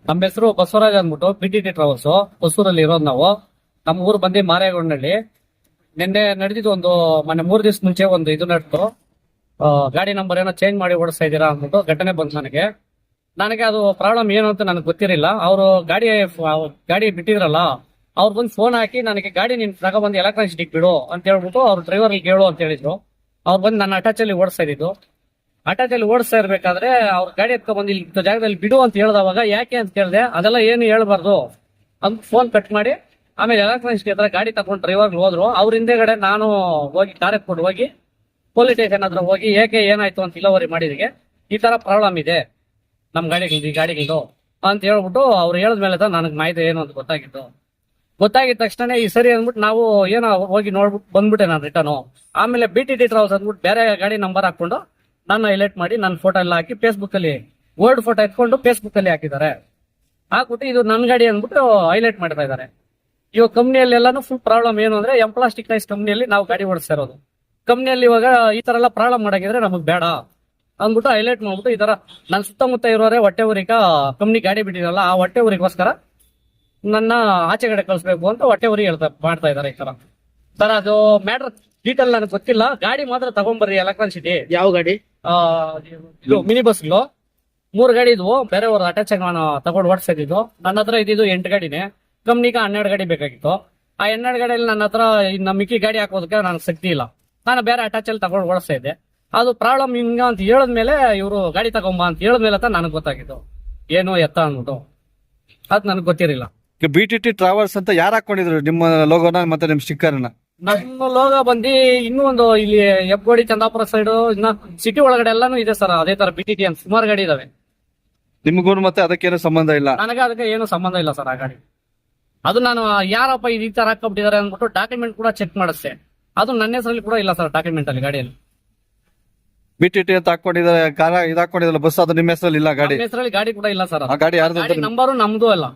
ನಮ್ಮ ಹೆಸರು ಬಸವರಾಜ್ ಅಂದ್ಬಿಟ್ಟು PTT ಟ್ರಾವೆಲ್ಸ್ ಹೊಸೂರಲ್ಲಿ ಇರೋದು ನಾವು. ನಮ್ಮ ಊರು ಬಂದು ಮಾರೇಗೊಂಡಳ್ಳಿ. ನಿನ್ನೆ ನಡೆದಿದ್ದು ಮೊನ್ನೆ 3 ದಿವಸ ಮುಂಚೆ ಇದು ನಡೆದು ಗಾಡಿ ನಂಬರ್ ಏನೋ ಚೇಂಜ್ ಮಾಡಿ ಓಡಿಸ್ತಾ ಇದ್ದೀರಾ ಅಂದ್ಬಿಟ್ಟು ಘಟನೆ ಬಂತು ನನಗೆ ಅದು ಪ್ರಾಬ್ಲಮ್ ಏನು ಅಂತ ನನಗೆ ಗೊತ್ತಿರಲಿಲ್ಲ. ಅವರು ಗಾಡಿ ಬಿಟ್ಟಿದ್ರಲ್ಲ, ಅವ್ರು ಬಂದು ಫೋನ್ ಹಾಕಿ ನನಗೆ ಗಾಡಿ ನೀನ್ ತಗೊಬಂದು ಎಲೆಕ್ಟ್ರಾನಿಕ್ ಸ್ಟಿಕ್ ಬಿಡು ಅಂತ ಹೇಳ್ಬಿಟ್ಟು ಅವ್ರು ಡ್ರೈವರ್ ಕೇಳು ಅಂತ ಹೇಳಿದ್ರು. ಅವ್ರು ಬಂದು ನನ್ನ ಅಟ್ಯಾಚಲ್ಲಿ ಓಡಿಸ್ತಾ ಇದ್ದಿದ್ದು. ಅಟ್ಯಾಚಲ್ಲಿ ಓಡಿಸ್ತಾ ಇರ್ಬೇಕಾದ್ರೆ ಅವ್ರ ಗಾಡಿ ಎತ್ಕೊಂಡ್ಬಂದು ಇಲ್ಲಿ ಜಾಗದಲ್ಲಿ ಬಿಡು ಅಂತ ಹೇಳ್ದವಾಗ ಯಾಕೆ ಅಂತ ಕೇಳಿದೆ. ಅದೆಲ್ಲ ಏನು ಹೇಳ್ಬಾರ್ದು ಅಂತ ಫೋನ್ ಕಟ್ ಮಾಡಿ ಆಮೇಲೆ ಎಲೆಕ್ಟ್ರಾನಿಕ್ ಹತ್ರ ಗಾಡಿ ತಗೊಂಡು ಡ್ರೈವರ್ ಹೋದ್ರು. ಅವ್ರ ಹಿಂದೆಗಡೆ ನಾನು ಹೋಗಿ ಕಾರ್ ಎತ್ಕೊಂಡು ಹೋಗಿ ಪೊಲೀಸ್ ಸ್ಟೇಷನ್ ಹತ್ರ ಹೋಗಿ ಏನಾಯ್ತು ಅಂತ ಇಲ್ಲವರಿ ಮಾಡಿದಿಗೆ ಈ ತರ ಪ್ರಾಬ್ಲಮ್ ಇದೆ ನಮ್ ಗಾಡಿಗಿಂದು ಅಂತ ಹೇಳ್ಬಿಟ್ಟು ಅವ್ರು ಹೇಳಿದ್ಮೇಲೆ ನನಗೆ ಮಾಹಿತಿ ಏನು ಅಂತ ಗೊತ್ತಾಗಿದ್ದ ತಕ್ಷಣ ಈ ಸರಿ ಅಂದ್ಬಿಟ್ಟು ನಾವು ಏನೋ ಹೋಗಿ ನೋಡ್ಬಿಟ್ಟು ಬಂದ್ಬಿಟ್ಟೆ ನಾನು ರಿಟರ್ನು. ಆಮೇಲೆ BTT ಟ್ರಾವೆಲ್ಸ್ ಅಂದ್ಬಿಟ್ಟು ಬೇರೆ ಗಾಡಿ ನಂಬರ್ ಹಾಕೊಂಡು ನಾನು ಹೈಲೈಟ್ ಮಾಡಿ ನನ್ನ ಫೋಟೋ ಎಲ್ಲ ಹಾಕಿ ಫೇಸ್ಬುಕ್ ಅಲ್ಲಿ ವರ್ಡ್ ಫೋಟೋ ಎತ್ಕೊಂಡು ಫೇಸ್ಬುಕ್ ಅಲ್ಲಿ ಹಾಕಿದ್ದಾರೆ. ಹಾಕ್ಬಿಟ್ಟು ಇದು ನನ್ನ ಗಾಡಿ ಅಂದ್ಬಿಟ್ಟು ಹೈಲೈಟ್ ಮಾಡ್ತಾ ಇದ್ದಾರೆ. ಇವಾಗ ಕಂಪ್ನಿಯಲ್ಲಿ ಎಲ್ಲಾನು ಫುಲ್ ಪ್ರಾಬ್ಲಮ್ ಏನು ಅಂದ್ರೆ ಎಂಪ್ಲಾಸ್ಟಿಕ್ ನೈಸ್ ಕಂಪ್ನಿಯಲ್ಲಿ ನಾವು ಗಾಡಿ ಓಡಿಸ್ತಾ ಇರೋದು. ಕಂಪ್ನಿಯಲ್ಲಿ ಇವಾಗ ಈ ತರ ಎಲ್ಲ ಪ್ರಾಬ್ಲಮ್ ಮಾಡಾಕಿದ್ರೆ ನಮಗ್ ಬೇಡ ಅಂದ್ಬಿಟ್ಟು ಹೈಲೈಟ್ ಮಾಡ್ಬಿಟ್ಟು ಈ ತರ ನನ್ನ ಸುತ್ತಮುತ್ತ ಇರೋರೆ ಹೊಟ್ಟೆ ಊರಿಗ ಕಂಪ್ನಿ ಗಾಡಿ ಬಿಟ್ಟಿರಲ್ಲ, ಆ ಹೊಟ್ಟೆ ಊರಿಗೋಸ್ಕರ ನನ್ನ ಆಚೆ ಕಡೆ ಕಳಿಸ್ಬೇಕು ಅಂತ ಹೊಟ್ಟೆ ಊರಿ ಮಾಡ್ತಾ ಇದಾರೆ ಈ ತರ. ಸರ್ ಅದು ಮ್ಯಾಟ್ರ್ ಡೀಟೇಲ್ ನನಗೆ ಗೊತ್ತಿಲ್ಲ. ಗಾಡಿ ಮಾತ್ರ ತಗೊಂಡ್ಬರ್ರಿ ಎಲೆಕ್ಟ್ರಾನಿಕ್ ಸಿಟಿ. ಯಾವ ಗಾಡಿ? ಇದು ಮಿನಿ ಬಸ್ಗಳು 3 ಗಾಡಿ ಇದ್ವು. ಬೇರೆಯವ್ರ ಅಟ್ಯಾಚ್ ಆಗಿ ನಾನು ತಗೊಂಡು ಓಡಿಸ್ತಾ ಇದ್ದಿದ್ದು. ನನ್ನ ಹತ್ರ ಇದ್ದಿದ್ದು 8 ಗಾಡಿನೇ. ಕಂಪ್ನಿಗೆ 12 ಗಾಡಿ ಬೇಕಾಗಿತ್ತು. ಆ 12 ಗಾಡಿಯಲ್ಲಿ ನನ್ನ ಹತ್ರ ಇನ್ನು ಮಿಕ್ಕಿ ಗಾಡಿ ಹಾಕೋದಕ್ಕೆ ನನಗೆ ಶಕ್ತಿ ಇಲ್ಲ. ನಾನು ಬೇರೆ ಅಟ್ಯಾಚ್ ಅಲ್ಲಿ ತಗೊಂಡು ಓಡಿಸ್ತಾ ಇದ್ದೆ. ಅದು ಪ್ರಾಬ್ಲಮ್ ಹಿಂಗ ಅಂತ ಹೇಳಿದ್ಮೇಲೆ ಇವರು ಗಾಡಿ ತಗೊಂಬ ಅಂತ ಹೇಳಿದ್ಮೇಲೆ ನನಗೆ ಗೊತ್ತಾಗಿತ್ತು ಏನು ಎತ್ತ ಅಂದ್ಬಿಟ್ಟು. ಅದ್ ನನಗೆ ಗೊತ್ತಿರಲಿಲ್ಲ. BTT ಟ್ರಾವೆಲ್ಸ್ ಅಂತ ಯಾರು ಹಾಕೊಂಡಿದ್ರು ನಿಮ್ಮ ಲೋಗೋನ ಮತ್ತೆ ನಿಮ್ ಸ್ಟಿಕ್ಕರ್ನ? ನಮ್ಮ ಲೋಗ ಬಂದು ಇನ್ನೂ ಇಲ್ಲಿ ಹೆಬ್ಗೋಡಿ ಚಂದಾಪುರ ಸೈಡ್ ಇನ್ನ ಸಿಟಿ ಒಳಗಡೆ ಎಲ್ಲಾನು ಇದೆ ಸರ್. ಅದೇ ತರ BTT ಅಂತ ಸುಮಾರು ಗಾಡಿ ಇದಾವೆ. ನಿಮ್ಗೂ ಮತ್ತೆ ಅದಕ್ಕೇನು ಸಂಬಂಧ ಇಲ್ಲ? ನನಗೆ ಅದಕ್ಕೆ ಏನು ಸಂಬಂಧ ಇಲ್ಲ ಸರ್. ಆ ಗಾಡಿ ಅದು ನಾನು ಯಾರಪ್ಪ ಈ ತರ ಹಾಕೊಂಡ್ಬಿಟ್ಟಿದ್ದಾರೆ ಅಂದ್ಬಿಟ್ಟು ಡಾಕ್ಯುಮೆಂಟ್ ಕೂಡ ಚೆಕ್ ಮಾಡಿಸ್ತೆ. ಅದು ನನ್ನ ಹೆಸರಲ್ಲಿ ಕೂಡ ಇಲ್ಲ ಸರ್ ಡಾಕ್ಯುಮೆಂಟ್ ಅಲ್ಲಿ ಗಾಡಿಯಲ್ಲಿ. BTT ಅಂತ ಹಾಕೊಂಡಿದ್ದಾರೆ, ಕಾರ ಇದು ಹಾಕೊಂಡಿದ್ರಲ್ಲ ಬಸ್, ಅದು ನಿಮ್ಮ ಹೆಸರಲ್ಲಿ ಇಲ್ಲ ಗಾಡಿ? ಹೆಸರಲ್ಲಿ ಗಾಡಿ ಕೂಡ ಇಲ್ಲ ಸರ್. ಆ ಗಾಡಿ ಯಾರ್ದು? ನಂಬರು ನಮ್ದು ಅಲ್ಲ.